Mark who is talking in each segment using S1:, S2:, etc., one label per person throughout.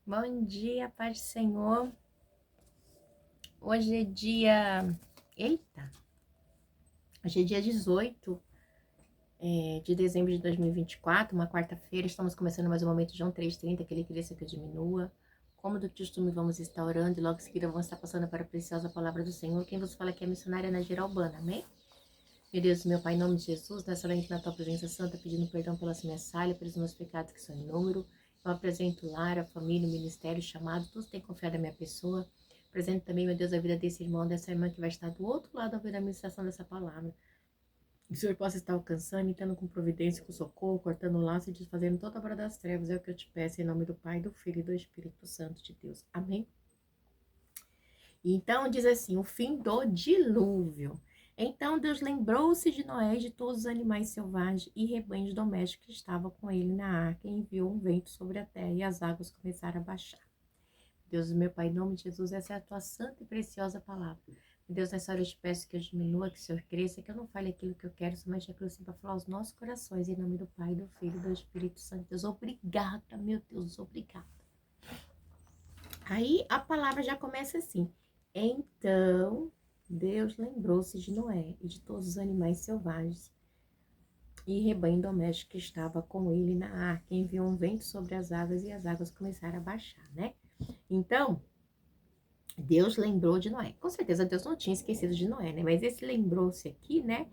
S1: Bom dia, paz do Senhor. Hoje é dia... Eita! Hoje é dia 18 de dezembro de 2024, uma quarta-feira. Estamos começando mais um momento de João 3:30, que ele cresça, que eu diminua. Como do costume, vamos estar orando e logo em seguida vamos estar passando para a preciosa palavra do Senhor. Quem vos fala aqui é a missionária Ana Geralbana, amém? Meu Deus, meu Pai, em nome de Jesus, nessa noite na tua presença santa, pedindo perdão pelas minhas falhas, pelos meus pecados que são em número. Eu apresento o lar, a família, o ministério, o chamado, todos têm confiado na minha pessoa. Apresento também, meu Deus, a vida desse irmão, dessa irmã que vai estar do outro lado ouvindo a ministração dessa palavra. Que o Senhor possa estar alcançando, entrando com providência, com socorro, cortando o laço e desfazendo toda a obra das trevas. É o que eu te peço, em nome do Pai, do Filho e do Espírito Santo de Deus. Amém? Então diz assim, o fim do dilúvio. Então Deus lembrou-se de Noé e de todos os animais selvagens e rebanhos domésticos que estavam com ele na arca e enviou um vento sobre a terra e as águas começaram a baixar. Deus, meu Pai, em nome de Jesus, essa é a tua santa e preciosa palavra. Deus, nessa hora eu te peço que eu diminua, que o Senhor cresça, que eu não fale aquilo que eu quero, somente aquilo assim para falar aos nossos corações, em nome do Pai, do Filho e do Espírito Santo. Deus, obrigada, meu Deus, obrigada. Aí a palavra já começa assim. Então, Deus lembrou-se de Noé e de todos os animais selvagens e rebanho doméstico que estava com ele na arca, enviou um vento sobre as águas e as águas começaram a baixar, né? Então, Deus lembrou de Noé. Com certeza Deus não tinha esquecido de Noé, né? Mas esse lembrou-se aqui, né?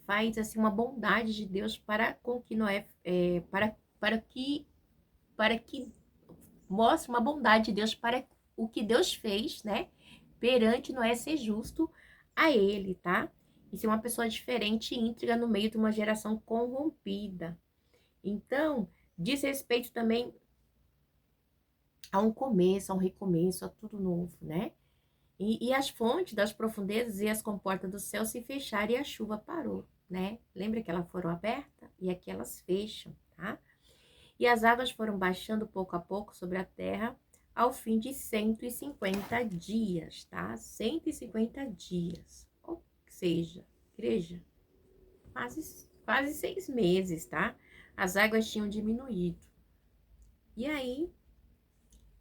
S1: Faz assim uma bondade de Deus para com que Noé, para que mostre uma bondade de Deus para o que Deus fez, né? Perante Noé ser justo a ele, tá? E ser uma pessoa diferente e íntegra no meio de uma geração corrompida. Então, diz respeito também a um começo, a um recomeço, a tudo novo, né? E as fontes das profundezas e as comportas do céu se fecharam e a chuva parou, né? Lembra que elas foram abertas? E aqui elas fecham, tá? E as águas foram baixando pouco a pouco sobre a terra ao fim de 150 dias, tá? 150 dias. Ou seja, igreja, quase 6 meses, tá? As águas tinham diminuído. E aí,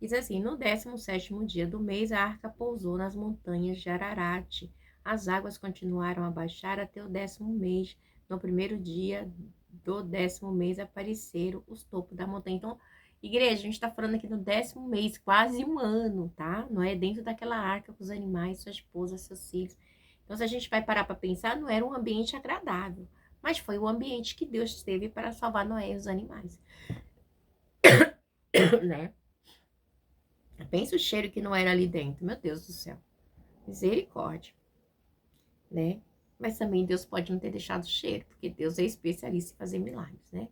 S1: diz assim, no 17º dia do mês, a arca pousou nas montanhas de Ararat. As águas continuaram a baixar até o 10º mês. No primeiro dia do 10º mês apareceram os topos da montanha. Então, igreja, a gente está falando aqui no 10º mês, quase um ano, tá? Não é dentro daquela arca com os animais, sua esposa, seus filhos. Então, se a gente vai parar para pensar, não era um ambiente agradável, mas foi o ambiente que Deus teve para salvar Noé e os animais, né? Pensa o cheiro que não era ali dentro, meu Deus do céu. Misericórdia, né? Mas também Deus pode não ter deixado cheiro, porque Deus é especialista em fazer milagres, né?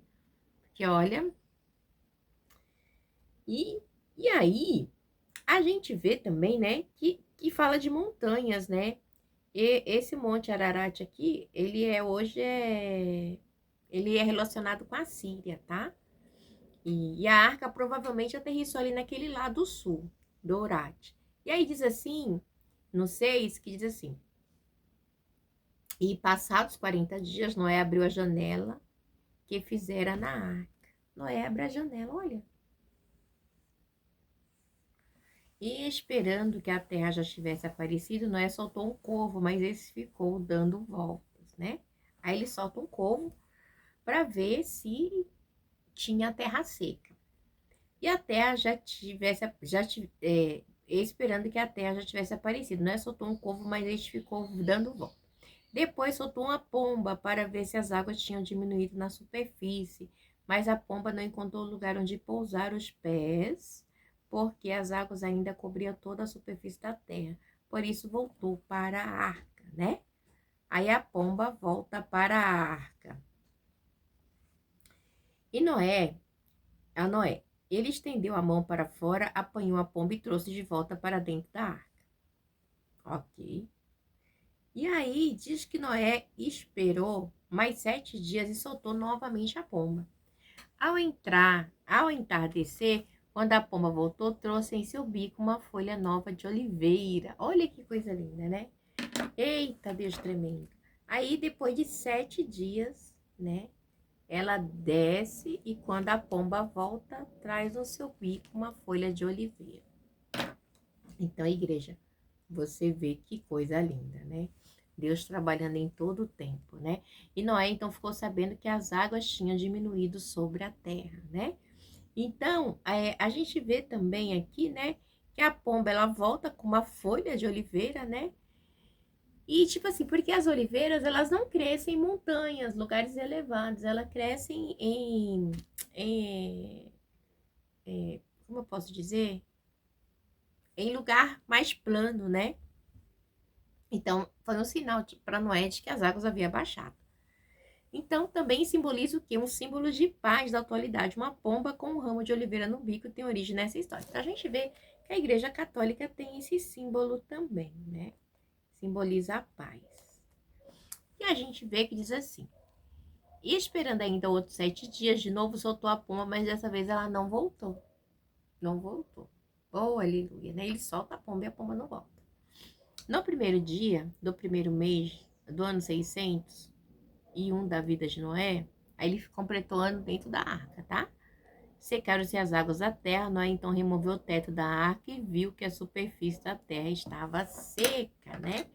S1: Porque olha, e aí a gente vê também, né, que fala de montanhas, né? E esse Monte Ararat aqui, ele é relacionado com a Síria, tá? E a arca provavelmente aterrissou ali naquele lado sul do Orate. E aí diz assim, no 6, que diz assim: e passados 40 dias, Noé abriu a janela que fizera na arca. Noé abre a janela, olha. E esperando que a terra já tivesse aparecido, Noé soltou um corvo, mas esse ficou dando voltas, né? Aí ele solta um corvo para ver se tinha a terra seca. E a terra esperando que a terra já tivesse aparecido. Noé soltou um corvo, mas este ficou dando voltas. Depois soltou uma pomba para ver se as águas tinham diminuído na superfície, mas a pomba não encontrou lugar onde pousar os pés, porque as águas ainda cobriam toda a superfície da terra. Por isso voltou para a arca, né? Aí a pomba volta para a arca. E Noé, ele estendeu a mão para fora, apanhou a pomba e trouxe de volta para dentro da arca. Ok. E aí diz que Noé esperou mais 7 dias e soltou novamente a pomba. Ao entardecer, quando a pomba voltou, trouxe em seu bico uma folha nova de oliveira. Olha que coisa linda, né? Eita, Deus tremendo. Aí, depois de 7 dias, né? ela desce e quando a pomba volta, traz no seu bico uma folha de oliveira. Então, igreja, você vê que coisa linda, né? Deus trabalhando em todo o tempo, né? E Noé, então, ficou sabendo que as águas tinham diminuído sobre a terra, né? Então, a gente vê também aqui, né, que a pomba, ela volta com uma folha de oliveira, né? E, tipo assim, porque as oliveiras, elas não crescem em montanhas, lugares elevados, elas crescem como eu posso dizer? Em lugar mais plano, né? Então, foi um sinal para Noé de que as águas haviam baixado. Então, também simboliza o quê? Um símbolo de paz da atualidade. Uma pomba com um ramo de oliveira no bico tem origem nessa história. Então, a gente vê que a Igreja Católica tem esse símbolo também, né? Simboliza a paz. E a gente vê que diz assim: e esperando ainda outros 7 dias, de novo soltou a pomba, mas dessa vez ela não voltou. Não voltou. Oh, aleluia, né? Ele solta a pomba e a pomba não volta. No primeiro dia do primeiro mês do ano 601 da vida de Noé, aí ele completou o ano dentro da arca, tá? Secaram-se as águas da terra, Noé então removeu o teto da arca e viu que a superfície da terra estava seca, né?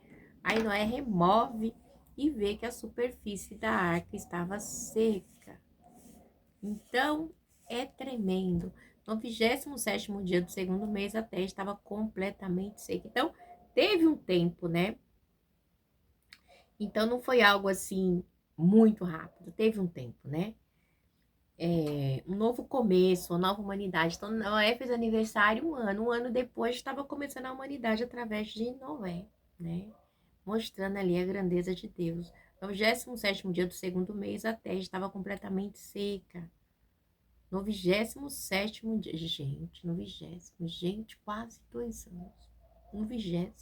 S1: Aí Noé remove e vê que a superfície da arca estava seca. Então, é tremendo. No 27º dia do segundo mês, a terra estava completamente seca. Então, teve um tempo, né? Então, não foi algo assim muito rápido. Teve um tempo, né? Um novo começo, uma nova humanidade. Então, Noé fez aniversário um ano. Um ano depois, estava começando a humanidade através de Noé, né? Mostrando ali a grandeza de Deus. No 27º dia do segundo mês, a terra estava completamente seca. No 27º dia, gente, no 20º, gente, quase 2 anos. No 20º,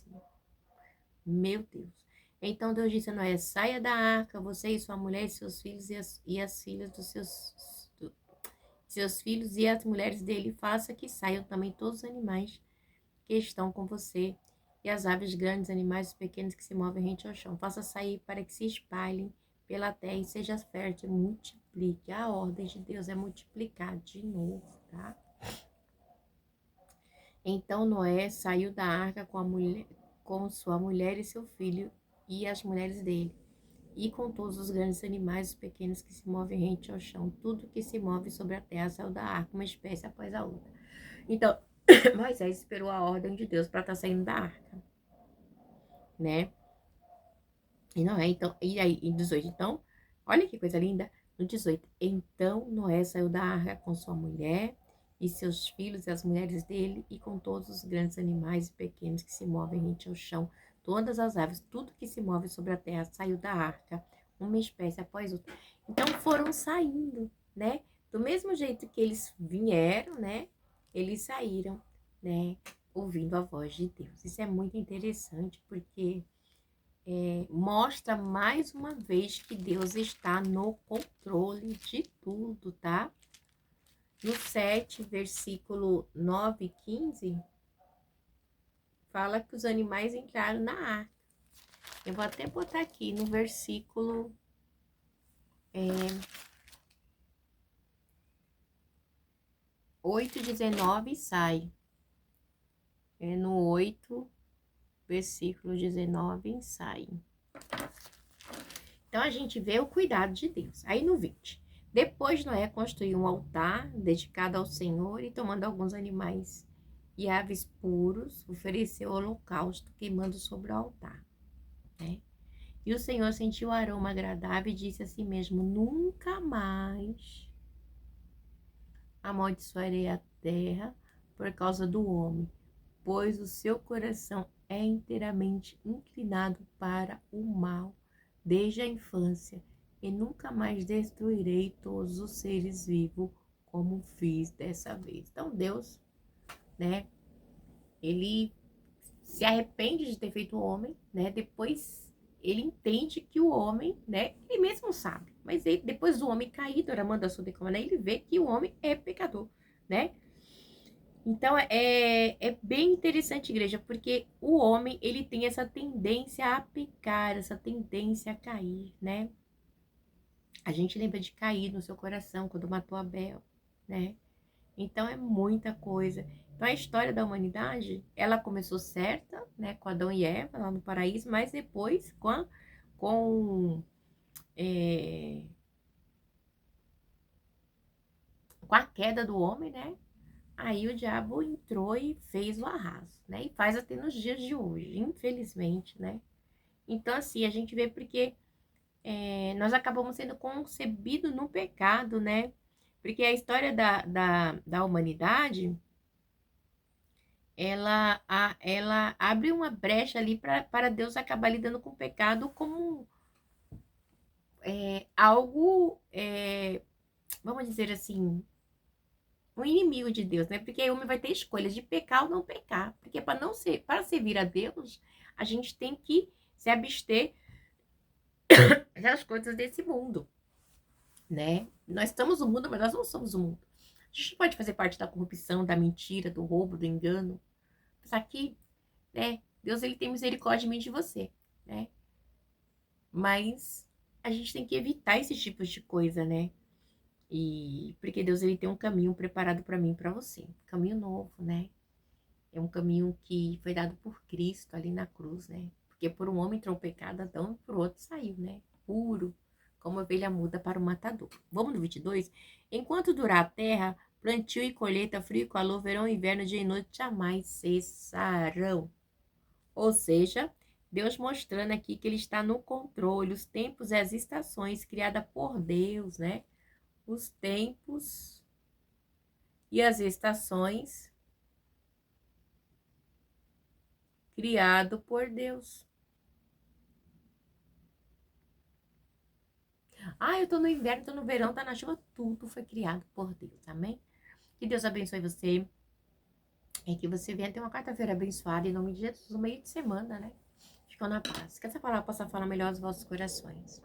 S1: meu Deus. Então Deus disse a Noé: saia da arca, você e sua mulher e seus filhos e as filhas dos seus filhos e as mulheres dele, faça que saiam também todos os animais que estão com você, e as aves grandes, animais pequenos que se movem rente ao chão. Faça sair para que se espalhem pela terra e seja fértil, multiplique. A ordem de Deus é multiplicar de novo, tá? Então Noé saiu da arca com sua mulher e seu filho e as mulheres dele, e com todos os grandes animais, os pequenos que se movem rente ao chão. Tudo que se move sobre a terra saiu da arca, uma espécie após a outra. Então, Moisés esperou a ordem de Deus para estar saindo da arca, né? E Noé, então, e aí, em 18, então, olha que coisa linda. No 18, então Noé saiu da arca com sua mulher e seus filhos e as mulheres dele, e com todos os grandes animais e pequenos que se movem rente ao chão, todas as aves, tudo que se move sobre a terra saiu da arca, uma espécie após outra. Então foram saindo, né? Do mesmo jeito que eles vieram, né? Eles saíram, né? Ouvindo a voz de Deus. Isso é muito interessante, porque mostra mais uma vez que Deus está no controle de tudo, tá? No 7, versículo 9 e 15, fala que os animais entraram na arca. Eu vou até botar aqui no versículo 8, 19 sai. No 8, versículo 19 sai. Então, a gente vê o cuidado de Deus. Aí no 20. Depois Noé construiu um altar dedicado ao Senhor e, tomando alguns animais e aves puros, ofereceu holocausto queimando sobre o altar, né? E o Senhor sentiu o aroma agradável e disse a si mesmo: nunca mais amaldiçoarei a terra por causa do homem, pois o seu coração é inteiramente inclinado para o mal desde a infância, e nunca mais destruirei todos os seres vivos como fiz dessa vez. Então Deus, né, ele se arrepende de ter feito o homem, né? Depois ele entende que o homem, né, ele mesmo sabe, mas ele, depois do homem caído, Aramanda Sodecoma, né, ele vê que o homem é pecador, né? Então, é bem interessante, igreja, porque o homem, ele tem essa tendência a pecar, essa tendência a cair, né? A gente lembra de Caim no seu coração quando matou Abel, né? Então é muita coisa. Então a história da humanidade, ela começou certa, né, com Adão e Eva lá no paraíso, mas depois com, é, com a queda do homem, né? Aí o diabo entrou e fez o arraso, né? E faz até nos dias de hoje, infelizmente, né? Então, assim, a gente vê porque nós acabamos sendo concebidos no pecado, né? Porque a história da humanidade, ela abre uma brecha ali para Deus acabar lidando com o pecado como algo, vamos dizer assim, um inimigo de Deus, né? Porque aí o homem vai ter escolhas de pecar ou não pecar. Porque para servir a Deus, a gente tem que se abster das coisas desse mundo, né? Nós estamos no mundo, mas nós não somos o mundo. A gente não pode fazer parte da corrupção, da mentira, do roubo, do engano. Apesar que, né, Deus ele tem misericórdia de mim e de você, né? Mas a gente tem que evitar esses tipos de coisa, né? E porque Deus ele tem um caminho preparado para mim e para você, um caminho novo, né? É um caminho que foi dado por Cristo ali na cruz, né? Porque por um homem entrou o pecado, Adão, e por outro saiu, né? Puro, como ovelha muda para o matador. Vamos no 22? Enquanto durar a terra, plantio e colheita, frio e calor, verão e inverno, dia e noite jamais cessarão. Ou seja, Deus mostrando aqui que ele está no controle, os tempos e as estações criadas por Deus, né? Os tempos e as estações criado por Deus. Ah, eu tô no inverno, tô no verão, tá na chuva, tudo foi criado por Deus, amém? Que Deus abençoe você e que você venha ter uma quarta-feira abençoada em nome de Jesus, no meio de semana, né? Ficou na paz. Que essa palavra possa falar melhor aos vossos corações.